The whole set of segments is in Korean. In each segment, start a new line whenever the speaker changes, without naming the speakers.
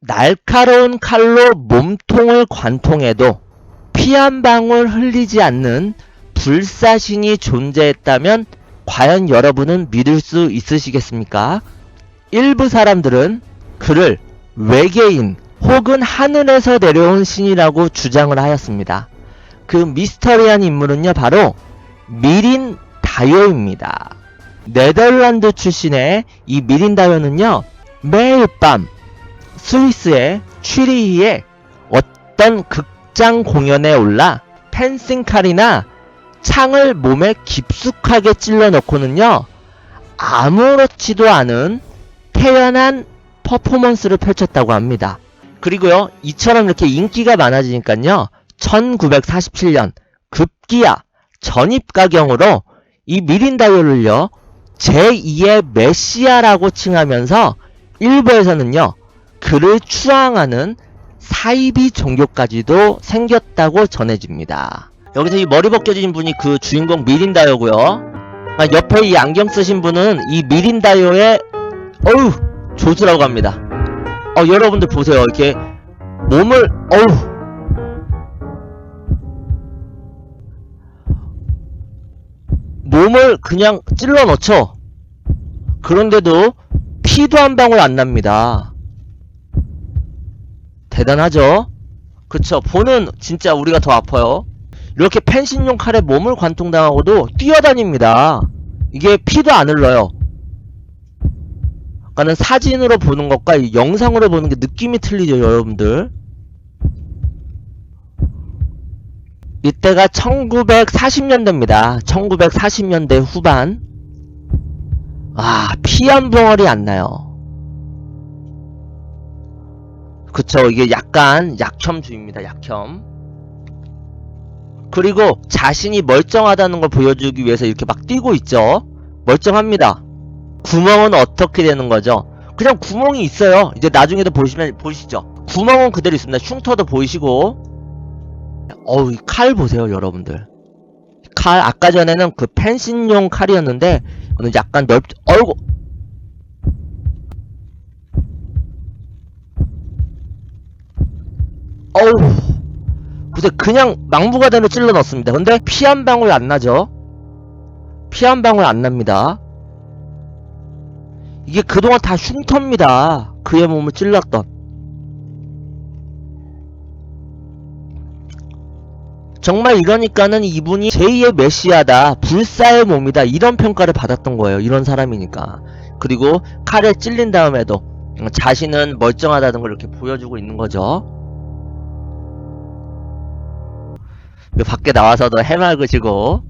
날카로운 칼로 몸통을 관통해도 피 한 방울 흘리지 않는 불사신이 존재했다면 과연 여러분은 믿을 수 있으시겠습니까? 일부 사람들은 그를 외계인 혹은 하늘에서 내려온 신이라고 주장을 하였습니다. 그 미스터리한 인물은요, 바로 미린 다요입니다. 네덜란드 출신의 이 미린 다요는요, 매일 밤 스위스의 취리히에 어떤 극장 공연에 올라 펜싱칼이나 창을 몸에 깊숙하게 찔러 넣고는요, 아무렇지도 않은 태연한 퍼포먼스를 펼쳤다고 합니다. 그리고요, 이처럼 이렇게 인기가 많아지니까요, 1947년 급기야 전입가경으로 이 미린다요를요, 제2의 메시아라고 칭하면서 일부에서는요, 그를 추앙하는 사이비 종교까지도 생겼다고 전해집니다. 여기서 이 머리 벗겨진 분이 그 주인공 미린다요고요. 옆에 이 안경 쓰신 분은 이 미린다요의 조수라고 합니다. 여러분들 보세요. 이렇게 몸을 몸을 그냥 찔러 넣죠. 그런데도 피도 한 방울 안 납니다. 대단하죠? 그쵸? 보는 진짜 우리가 더 아파요. 이렇게 펜신용 칼에 몸을 관통당하고도 뛰어다닙니다. 이게 피도 안 흘러요. 그러니까는 사진으로 보는 것과 영상으로 보는 게 느낌이 틀리죠, 여러분들. 이때가 1940년대입니다. 1940년대 후반. 피 한 덩어리 안 나요. 그쵸, 이게 약간 약혐주의입니다, 약혐. 그리고 자신이 멀쩡하다는 걸 보여주기 위해서 이렇게 막 뛰고 있죠. 멀쩡합니다. 구멍은 어떻게 되는 거죠? 그냥 구멍이 있어요. 이제 나중에도 보시죠. 구멍은 그대로 있습니다. 흉터도 보이시고. 이 칼 보세요, 여러분들. 칼, 아까 전에는 그 펜싱용 칼이었는데 오늘 약간 어이구. 근데 그냥 망부가대로 찔러 넣습니다. 근데 피 한 방울 안 나죠? 피 한 방울 안 납니다. 이게 그동안 다 흉터입니다. 그의 몸을 찔렀던. 정말 이러니까는 이분이 제2의 메시아다, 불사의 몸이다, 이런 평가를 받았던 거예요. 이런 사람이니까. 그리고 칼에 찔린 다음에도 자신은 멀쩡하다는 걸 이렇게 보여주고 있는 거죠. 밖에 나와서도 해맑으시고.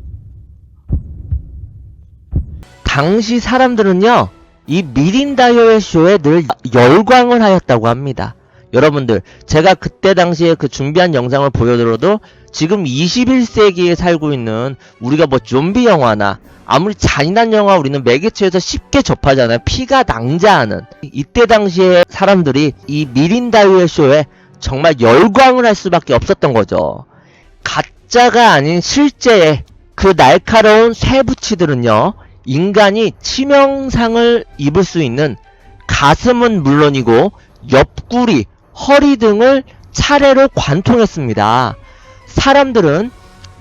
당시 사람들은요, 이 미린다요의 쇼에 늘 열광을 하였다고 합니다. 여러분들, 제가 그때 당시에 그 준비한 영상을 보여드려도 지금 21세기에 살고 있는 우리가 뭐 좀비 영화나 아무리 잔인한 영화 우리는 매개체에서 쉽게 접하잖아요. 피가 낭자하는. 이때 당시에 사람들이 이 미린다요의 쇼에 정말 열광을 할 수밖에 없었던 거죠. 가짜가 아닌 실제의 그 날카로운 쇠붙이들은요, 인간이 치명상을 입을 수 있는 가슴은 물론이고 옆구리, 허리 등을 차례로 관통했습니다. 사람들은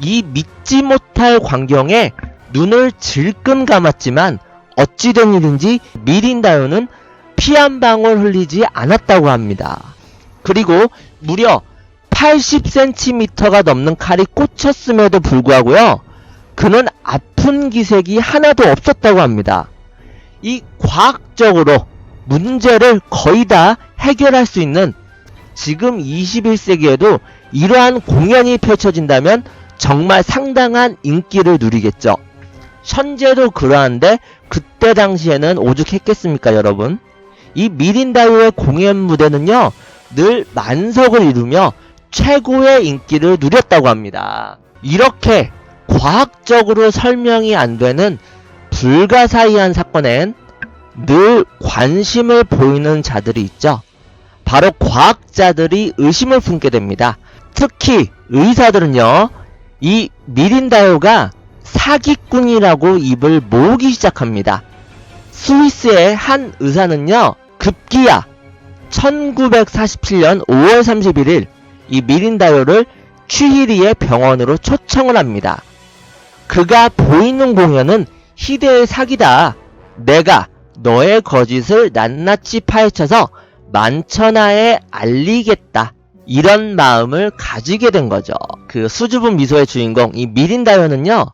이 믿지 못할 광경에 눈을 질끈 감았지만 어찌된 일인지 미린다요는 피 한 방울 흘리지 않았다고 합니다. 그리고 무려 80cm가 넘는 칼이 꽂혔음에도 불구하고요, 그는 아픈 기색이 하나도 없었다고 합니다. 이 과학적으로 문제를 거의 다 해결할 수 있는 지금 21세기에도 이러한 공연이 펼쳐진다면 정말 상당한 인기를 누리겠죠. 현재도 그러한데 그때 당시에는 오죽했겠습니까, 여러분? 이 미린다요의 공연 무대는요, 늘 만석을 이루며 최고의 인기를 누렸다고 합니다. 이렇게 과학적으로 설명이 안 되는 불가사의한 사건엔 늘 관심을 보이는 자들이 있죠. 바로 과학자들이 의심을 품게 됩니다. 특히 의사들은요, 이 미린다요가 사기꾼이라고 입을 모으기 시작합니다. 스위스의 한 의사는요, 급기야 1947년 5월 31일 이 미린다요를 취희리의 병원으로 초청을 합니다. 그가 보이는 공연은 희대의 사기다. 내가 너의 거짓을 낱낱이 파헤쳐서 만천하에 알리겠다. 이런 마음을 가지게 된 거죠. 그 수줍은 미소의 주인공 이 미린다요는요,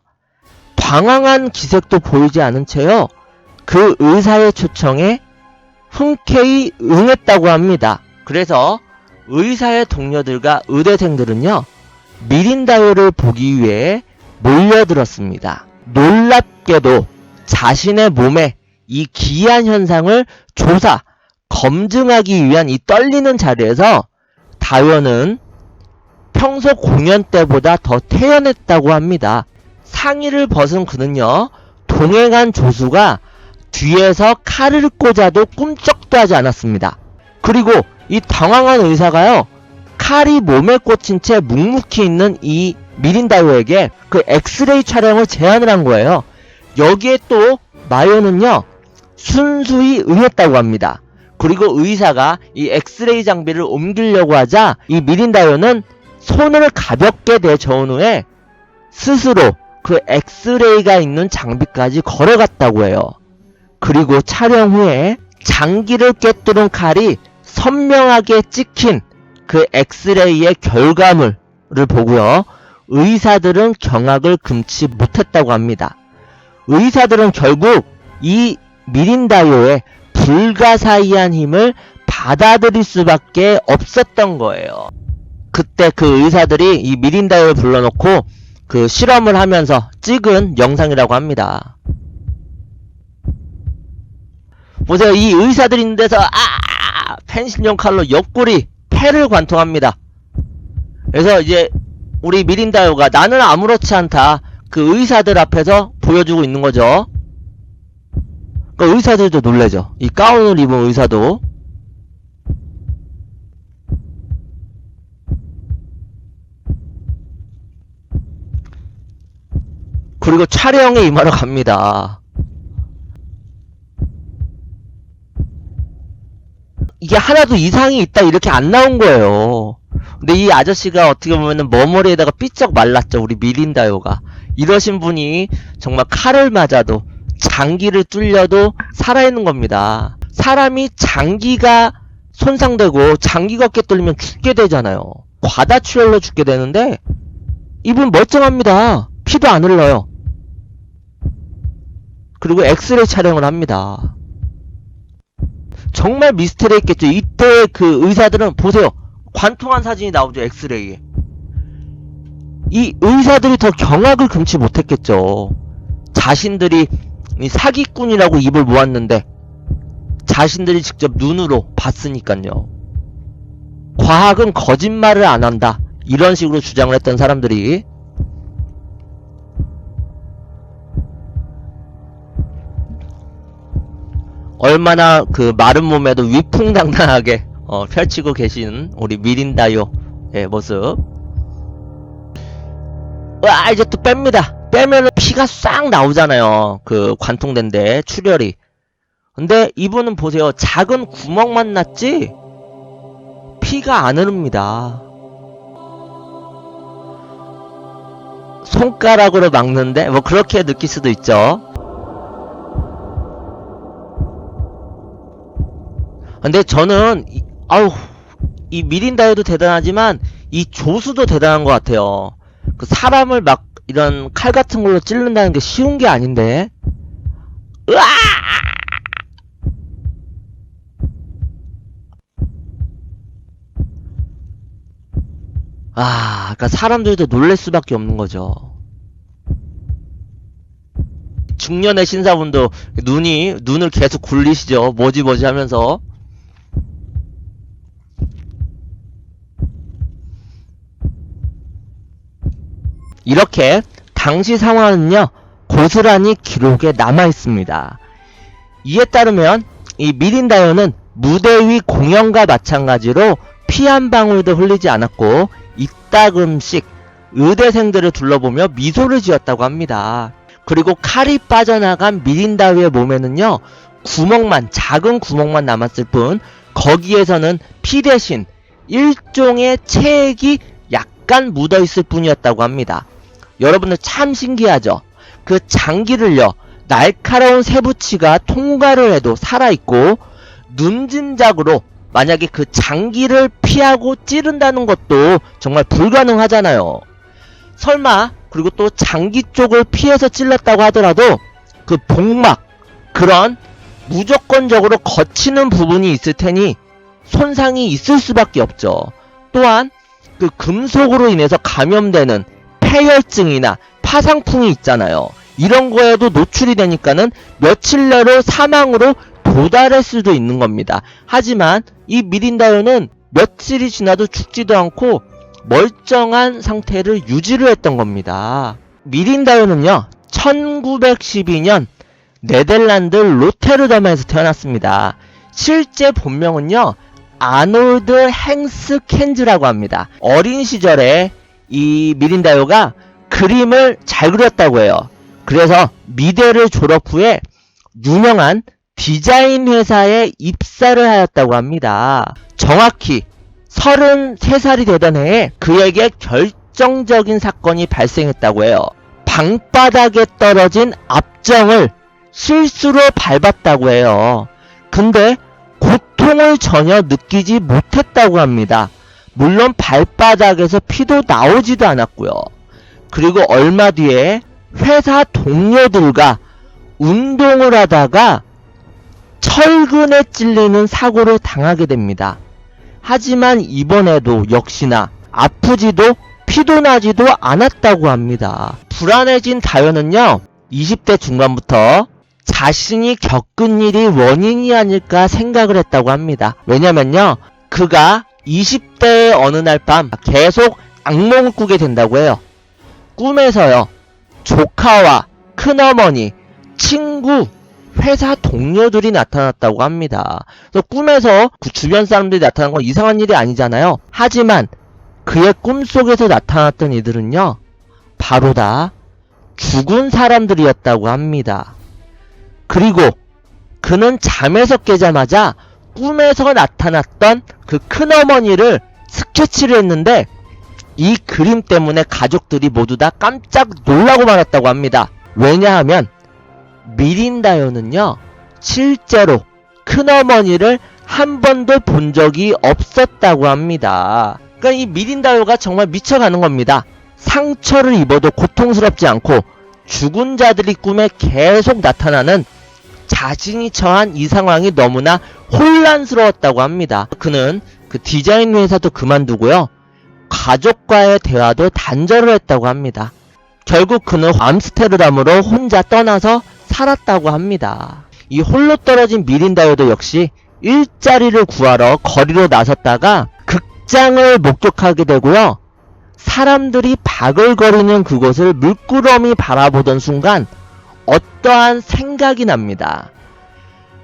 방황한 기색도 보이지 않은 채요, 그 의사의 초청에 흔쾌히 응했다고 합니다. 그래서 의사의 동료들과 의대생들은요, 미린다요를 보기 위해 몰려들었습니다. 놀랍게도 자신의 몸에 이 기이한 현상을 조사, 검증하기 위한 이 떨리는 자리에서 다요는 평소 공연 때보다 더 태연했다고 합니다. 상의를 벗은 그는요, 동행한 조수가 뒤에서 칼을 꽂아도 꿈쩍도 하지 않았습니다. 그리고 이 당황한 의사가요, 칼이 몸에 꽂힌 채 묵묵히 있는 이 미린다요에게 그 엑스레이 촬영을 제안을 한 거예요. 여기에 또 마요는요, 순수히 응했다고 합니다. 그리고 의사가 이 엑스레이 장비를 옮기려고 하자 이 미린다요는 손을 가볍게 내저은 후에 스스로 그 엑스레이가 있는 장비까지 걸어갔다고 해요. 그리고 촬영 후에 장기를 꿰뚫은 칼이 선명하게 찍힌 그 엑스레이의 결과물을 보고요, 의사들은 경악을 금치 못했다고 합니다. 의사들은 결국 이 미린다요의 불가사의한 힘을 받아들일 수밖에 없었던 거예요. 그때 그 의사들이 이 미린다요를 불러놓고 그 실험을 하면서 찍은 영상이라고 합니다. 보세요. 이 의사들이 있는 데서 펜실용 칼로 옆구리 폐를 관통합니다. 그래서 이제 우리 미린다요가 나는 아무렇지 않다, 그 의사들 앞에서 보여주고 있는 거죠. 그러니까 의사들도 놀라죠. 이 가운을 입은 의사도. 그리고 촬영에 임하러 갑니다. 이게 하나도 이상이 있다 이렇게 안 나온 거예요. 근데 이 아저씨가 어떻게 보면은 머머리에다가 삐쩍 말랐죠. 우리 미린다요가. 이러신 분이 정말 칼을 맞아도, 장기를 뚫려도 살아있는 겁니다. 사람이 장기가 손상되고 장기가 어깨 뚫리면 죽게 되잖아요. 과다출혈로 죽게 되는데 이분 멀쩡합니다. 피도 안 흘러요. 그리고 엑스레이 촬영을 합니다. 정말 미스테리했겠죠. 이때 그 의사들은 보세요. 관통한 사진이 나오죠. 엑스레이에. 이 의사들이 더 경악을 금치 못했겠죠. 자신들이 사기꾼이라고 입을 모았는데 자신들이 직접 눈으로 봤으니까요. 과학은 거짓말을 안 한다, 이런 식으로 주장을 했던 사람들이. 얼마나 그 마른 몸에도 위풍당당하게 펼치고 계신 우리 미린다요의 모습. 와, 이제 또 뺍니다. 빼면은 피가 싹 나오잖아요. 그 관통된데 출혈이. 근데 이분은 보세요. 작은 구멍만 났지 피가 안 흐릅니다. 손가락으로 막는데 뭐 그렇게 느낄 수도 있죠. 근데 저는 이 미린다요도 대단하지만 이 조수도 대단한 것 같아요. 그 사람을 막 이런 칼 같은 걸로 찌른다는 게 쉬운 게 아닌데. 으아! 그러니까 사람들도 놀랄 수밖에 없는 거죠. 중년의 신사분도 눈을 계속 굴리시죠. 뭐지 하면서. 이렇게 당시 상황은요, 고스란히 기록에 남아 있습니다. 이에 따르면 이 미린다요는 무대 위 공연과 마찬가지로 피 한 방울도 흘리지 않았고 이따금씩 의대생들을 둘러보며 미소를 지었다고 합니다. 그리고 칼이 빠져나간 미린다요의 몸에는요, 작은 구멍만 남았을 뿐 거기에서는 피 대신 일종의 체액이 약간 묻어있을 뿐이었다고 합니다. 여러분들 참 신기하죠? 그 장기를요, 날카로운 새부치가 통과를 해도 살아있고, 눈진작으로 만약에 그 장기를 피하고 찌른다는 것도 정말 불가능하잖아요. 설마 그리고 또 장기 쪽을 피해서 찔렀다고 하더라도 그 복막, 그런 무조건적으로 거치는 부분이 있을 테니 손상이 있을 수밖에 없죠. 또한 그 금속으로 인해서 감염되는 폐혈증이나 파상풍이 있잖아요. 이런 거에도 노출이 되니까는 며칠 내로 사망으로 도달할 수도 있는 겁니다. 하지만 이 미린다요는 며칠이 지나도 죽지도 않고 멀쩡한 상태를 유지를 했던 겁니다. 미린다요는요, 1912년 네덜란드 로테르담에서 태어났습니다. 실제 본명은요, 아놀드 행스 켄즈라고 합니다. 어린 시절에 이 미린다요가 그림을 잘 그렸다고 해요. 그래서 미대를 졸업 후에 유명한 디자인 회사에 입사를 하였다고 합니다. 정확히 33살이 되던 해에 그에게 결정적인 사건이 발생했다고 해요. 방바닥에 떨어진 압정을 실수로 밟았다고 해요. 근데 고통을 전혀 느끼지 못했다고 합니다. 물론 발바닥에서 피도 나오지도 않았고요. 그리고 얼마 뒤에 회사 동료들과 운동을 하다가 철근에 찔리는 사고를 당하게 됩니다. 하지만 이번에도 역시나 아프지도 피도 나지도 않았다고 합니다. 불안해진 다요는요, 20대 중반부터 자신이 겪은 일이 원인이 아닐까 생각을 했다고 합니다. 왜냐면요, 그가 20대의 어느 날 밤 계속 악몽을 꾸게 된다고 해요. 꿈에서요, 조카와 큰어머니, 친구, 회사 동료들이 나타났다고 합니다. 그래서 꿈에서 그 주변 사람들이 나타난 건 이상한 일이 아니잖아요. 하지만 그의 꿈속에서 나타났던 이들은요, 바로 다 죽은 사람들이었다고 합니다. 그리고 그는 잠에서 깨자마자 꿈에서 나타났던 그 큰어머니를 스케치를 했는데 이 그림 때문에 가족들이 모두 다 깜짝 놀라고 말았다고 합니다. 왜냐하면 미린다요는요, 실제로 큰어머니를 한 번도 본 적이 없었다고 합니다. 그러니까 이 미린다요가 정말 미쳐가는 겁니다. 상처를 입어도 고통스럽지 않고 죽은 자들이 꿈에 계속 나타나는 자신이 처한 이 상황이 너무나 혼란스러웠다고 합니다. 그는 그 디자인 회사도 그만두고요, 가족과의 대화도 단절을 했다고 합니다. 결국 그는 암스테르담으로 혼자 떠나서 살았다고 합니다. 이 홀로 떨어진 미린다요도 역시 일자리를 구하러 거리로 나섰다가 극장을 목격하게 되고요, 사람들이 바글거리는 그곳을 물끄러미 바라보던 순간 어떠한 생각이 납니다.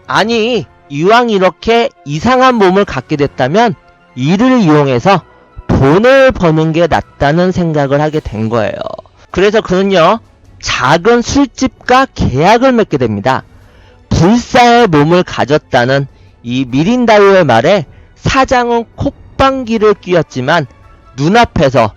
아니, 이왕 이렇게 이상한 몸을 갖게 됐다면 이를 이용해서 돈을 버는 게 낫다는 생각을 하게 된 거예요. 그래서 그는요, 작은 술집과 계약을 맺게 됩니다. 불사의 몸을 가졌다는 이 미린다요의 말에 사장은 콧방귀를 뀌었지만 눈앞에서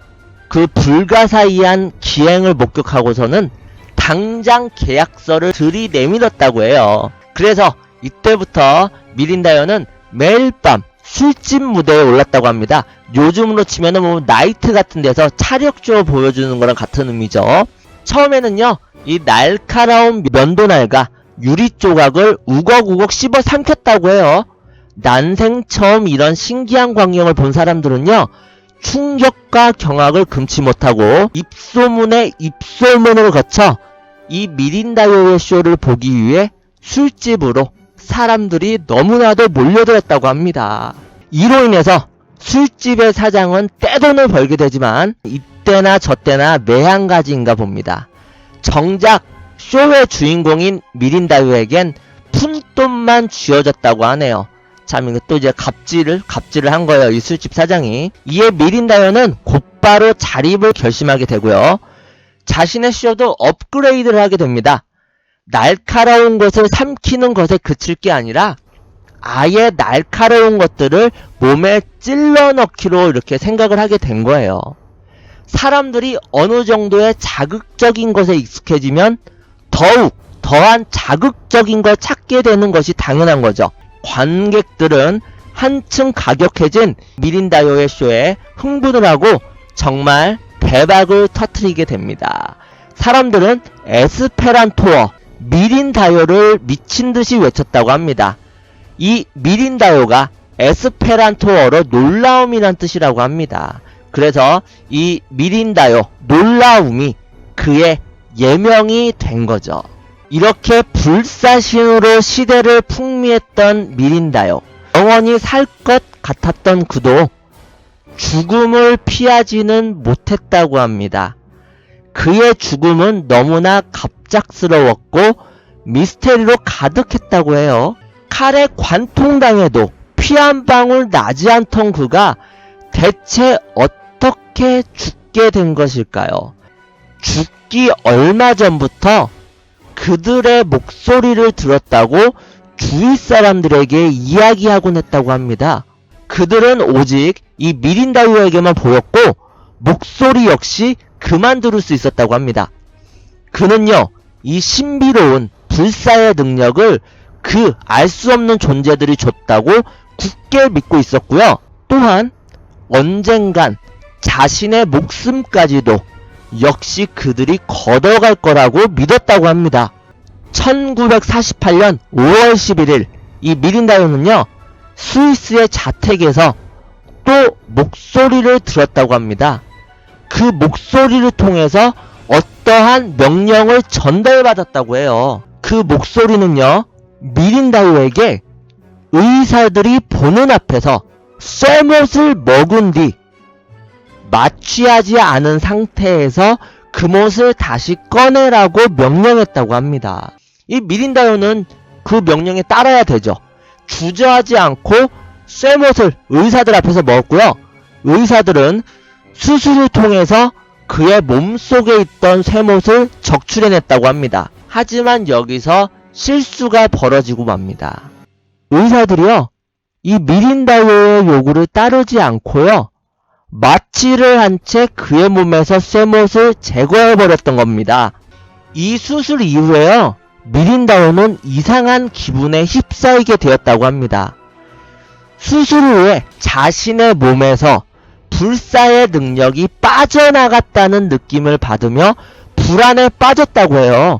그 불가사의한 기행을 목격하고서는 당장 계약서를 들이내밀었다고 해요. 그래서 이때부터 미린다요는 매일 밤 술집 무대에 올랐다고 합니다. 요즘으로 치면은 뭐 나이트 같은 데서 차력쇼 보여주는 거랑 같은 의미죠. 처음에는요, 이 날카로운 면도날과 유리 조각을 우걱우걱 씹어 삼켰다고 해요. 난생 처음 이런 신기한 광경을 본 사람들은요, 충격과 경악을 금치 못하고 입소문에 입소문을 거쳐 이 미린다요의 쇼를 보기 위해 술집으로 사람들이 너무나도 몰려들었다고 합니다. 이로 인해서 술집의 사장은 떼돈을 벌게 되지만 이때나 저때나 매한가지인가 봅니다. 정작 쇼의 주인공인 미린다요에겐 푼돈만 쥐어졌다고 하네요. 참, 이거 또 이제 갑질을 한 거예요, 이 술집 사장이. 이에 미린다요는 곧바로 자립을 결심하게 되고요, 자신의 쇼도 업그레이드를 하게 됩니다. 날카로운 것을 삼키는 것에 그칠 게 아니라 아예 날카로운 것들을 몸에 찔러 넣기로 이렇게 생각을 하게 된 거예요. 사람들이 어느 정도의 자극적인 것에 익숙해지면 더욱 더한 자극적인 걸 찾게 되는 것이 당연한 거죠. 관객들은 한층 가격해진 미린다요의 쇼에 흥분을 하고 정말 대박을 터뜨리게 됩니다. 사람들은 에스페란토어 미린다요를 미친듯이 외쳤다고 합니다. 이 미린다요가 에스페란토어로 놀라움이란 뜻이라고 합니다. 그래서 이 미린다요, 놀라움이 그의 예명이 된 거죠. 이렇게 불사신으로 시대를 풍미했던 미린다요, 영원히 살 것 같았던 그도 죽음을 피하지는 못했다고 합니다. 그의 죽음은 너무나 갑작스러웠고 미스테리로 가득했다고 해요. 칼에 관통당해도 피 한 방울 나지 않던 그가 대체 어떻게 죽게 된 것일까요? 죽기 얼마 전부터 그들의 목소리를 들었다고 주위 사람들에게 이야기하곤 했다고 합니다. 그들은 오직 이 미린다요에게만 보였고 목소리 역시 그만 들을 수 있었다고 합니다. 그는요, 이 신비로운 불사의 능력을 그 알 수 없는 존재들이 줬다고 굳게 믿고 있었고요. 또한 언젠간 자신의 목숨까지도 역시 그들이 걷어갈 거라고 믿었다고 합니다. 1948년 5월 11일 이 미린다요는요, 스위스의 자택에서 또 목소리를 들었다고 합니다. 그 목소리를 통해서 어떠한 명령을 전달받았다고 해요. 그 목소리는요, 미린다요에게 의사들이 보는 앞에서 쇠못을 먹은 뒤 마취하지 않은 상태에서 그 못을 다시 꺼내라고 명령했다고 합니다. 이 미린다요는 그 명령에 따라야 되죠. 주저하지 않고 쇠못을 의사들 앞에서 먹었고요. 의사들은 수술을 통해서 그의 몸속에 있던 쇠못을 적출해냈다고 합니다. 하지만 여기서 실수가 벌어지고 맙니다. 의사들이요, 이 미린다요의 요구를 따르지 않고요, 마취를 한 채 그의 몸에서 쇠못을 제거해버렸던 겁니다. 이 수술 이후에요, 미린다요는 이상한 기분에 휩싸이게 되었다고 합니다. 수술 후에 자신의 몸에서 불사의 능력이 빠져나갔다는 느낌을 받으며 불안에 빠졌다고 해요.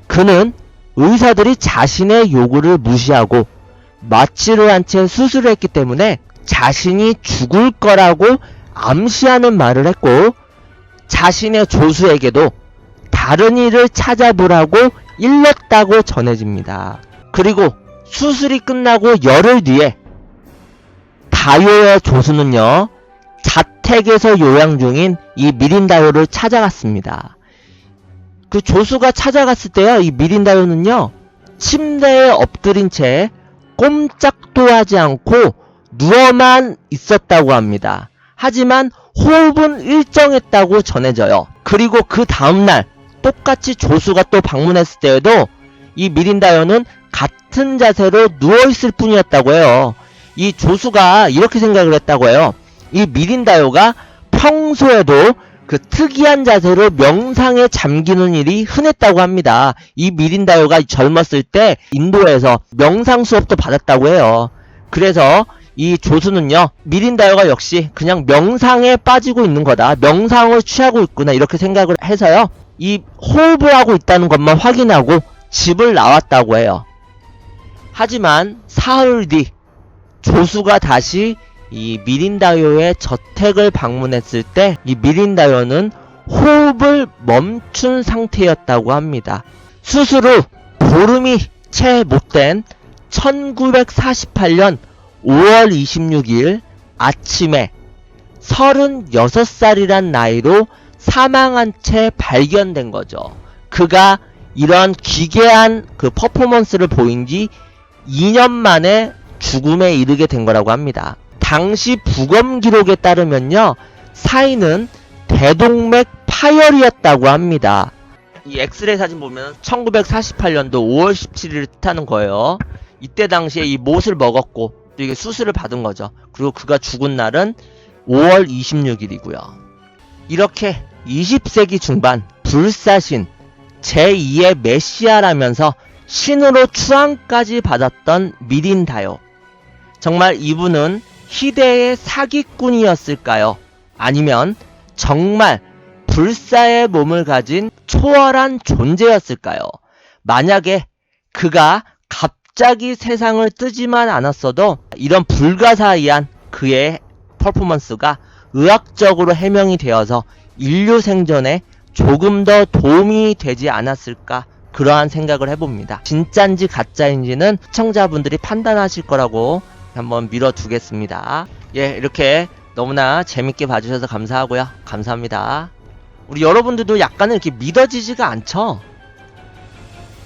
그는 의사들이 자신의 요구를 무시하고 마취를 한 채 수술을 했기 때문에 자신이 죽을 거라고 암시하는 말을 했고, 자신의 조수에게도 다른 일을 찾아보라고 일렀다고 전해집니다. 그리고 수술이 끝나고 열흘 뒤에 다요의 조수는요, 자택에서 요양 중인 이 미린다요를 찾아갔습니다. 그 조수가 찾아갔을 때요, 이 미린다요는요, 침대에 엎드린 채 꼼짝도 하지 않고 누워만 있었다고 합니다. 하지만 호흡은 일정했다고 전해져요. 그리고 그 다음날 똑같이 조수가 또 방문했을 때에도 이 미린다요는 같은 자세로 누워있을 뿐이었다고 해요. 이 조수가 이렇게 생각을 했다고 해요. 이 미린다요가 평소에도 그 특이한 자세로 명상에 잠기는 일이 흔했다고 합니다. 이 미린다요가 젊었을 때 인도에서 명상 수업도 받았다고 해요. 그래서 이 조수는요, 미린다요가 역시 그냥 명상에 빠지고 있는 거다, 명상을 취하고 있구나, 이렇게 생각을 해서요, 이 호흡을 하고 있다는 것만 확인하고 집을 나왔다고 해요. 하지만 사흘 뒤 조수가 다시 이 미린다요의 저택을 방문했을 때 이 미린다요는 호흡을 멈춘 상태였다고 합니다. 수술 후 보름이 채 못된 1948년 5월 26일 아침에 36살이란 나이로 사망한 채 발견된 거죠. 그가 이런 기괴한 그 퍼포먼스를 보인 지 2년 만에 죽음에 이르게 된 거라고 합니다. 당시 부검 기록에 따르면요, 사인은 대동맥 파열이었다고 합니다. 이 엑스레이 사진 보면 1948년도 5월 17일을 뜻하는 거예요. 이때 당시에 이 못을 먹었고 또 이게 수술을 받은 거죠. 그리고 그가 죽은 날은 5월 26일이고요. 이렇게 20세기 중반 불사신 제2의 메시아라면서 신으로 추앙까지 받았던 미린다요. 정말 이분은 희대의 사기꾼이었을까요? 아니면 정말 불사의 몸을 가진 초월한 존재였을까요? 만약에 그가 갑자기 세상을 뜨지만 않았어도 이런 불가사의한 그의 퍼포먼스가 의학적으로 해명이 되어서 인류 생존에 조금 더 도움이 되지 않았을까, 그러한 생각을 해봅니다. 진짜인지 가짜인지는 시청자분들이 판단하실 거라고 한번 밀어두겠습니다. 예, 이렇게 너무나 재밌게 봐주셔서 감사하고요. 감사합니다. 우리 여러분들도 약간은 이렇게 믿어지지가 않죠?